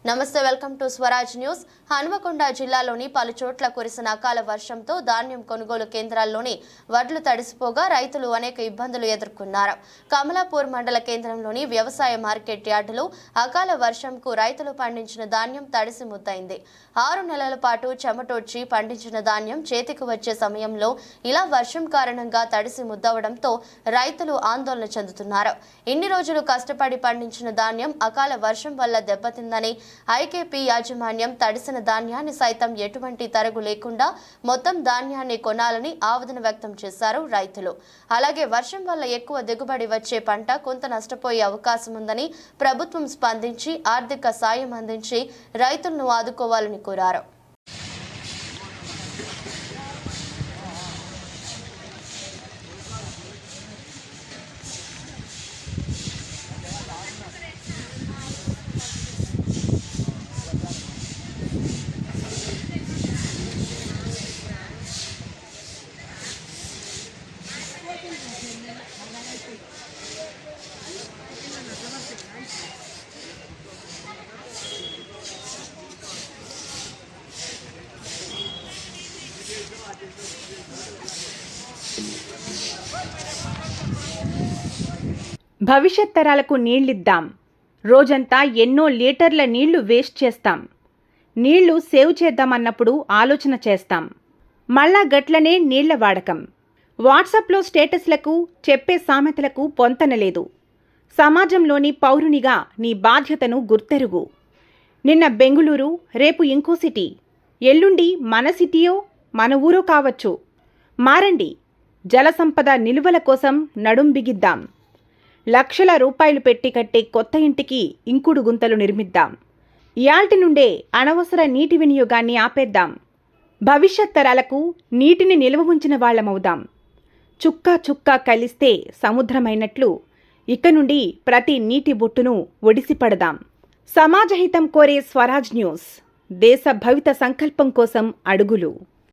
నమస్తే, welcome to Swaraj news. Hanamkonda జిల్లాలోని పలు చోట్ల కురిసిన అకాల వర్షంతో ధాన్యం కొనుగోలు కేంద్రాల్లోని వడ్లు తడిసిపోగా రైతులు అనేక ఇబ్బందులు ఎదుర్కొన్నారు. కమలాపూర్ మండల కేంద్రంలోని వ్యవసాయ మార్కెట్ యార్డులో అకాల వర్షంకు రైతులు పండించిన ధాన్యం తడిసి ముద్దయింది. 6 నెలల పాటు చెమటోడ్చి పండించిన ధాన్యం చేతికి వచ్చే సమయంలో ఇలా వర్షం కారణంగా తడిసి ముద్దవడంతో రైతులు ఆందోళన చెందుతున్నారు. ఇన్ని రోజులు కష్టపడి పండించిన ధాన్యం అకాల వర్షం వల్ల దెబ్బతిందని ఐకేపీ యాజమాన్యం తడిసిన ధాన్యాన్ని సైతం ఎటువంటి తరగు లేకుండా మొత్తం ధాన్యాన్ని కొనాలని ఆవేదన వ్యక్తం చేశారు రైతులు. అలాగే వర్షం వల్ల ఎక్కువ దిగుబడి వచ్చే పంట కొంత నష్టపోయే అవకాశం ఉందని ప్రభుత్వం స్పందించి ఆర్థిక సాయం అందించి రైతులను ఆదుకోవాలని కోరారు. భవిష్యత్ తరాలకు నీళ్ళిద్దాం. రోజంతా ఎన్నో లీటర్ల నీళ్లు వేస్ట్ చేస్తాం. నీళ్లు సేవ్ చేద్దామన్నప్పుడు ఆలోచన చేస్తాం. మళ్ళా గట్లనే నీళ్ల వాడకం. వాట్సాప్లో స్టేటస్లకు చెప్పే సామెతలకు పొంతనలేదు. సమాజంలోని పౌరునిగా నీ బాధ్యతను గుర్తెరుగు. నిన్న బెంగుళూరు, రేపు ఇంకో సిటీ, ఎల్లుండి మన సిటీయో మన ఊరో కావచ్చు. మారండి. జలసంపద నిలువల కోసం నడుం బిగిద్దాం. లక్షల రూపాయలు పెట్టి కట్టే కొత్త ఇంటికి ఇంకుడు గుంతలు నిర్మిద్దాం. ఇయాల్టి నుండే అనవసర నీటి వినియోగాన్ని ఆపేద్దాం. భవిష్యత్ తరాలకు నీటిని నిల్వ ఉంచిన వాళ్లమవుదాం. చుక్కా చుక్కా కలిస్తే సముద్రమైనట్లు ఇక నుండి ప్రతి నీటి బొట్టును ఒడిసిపడదాం. సమాజహితం కోరే స్వరాజ్ న్యూస్. దేశ భవిత సంకల్పం కోసం అడుగులు.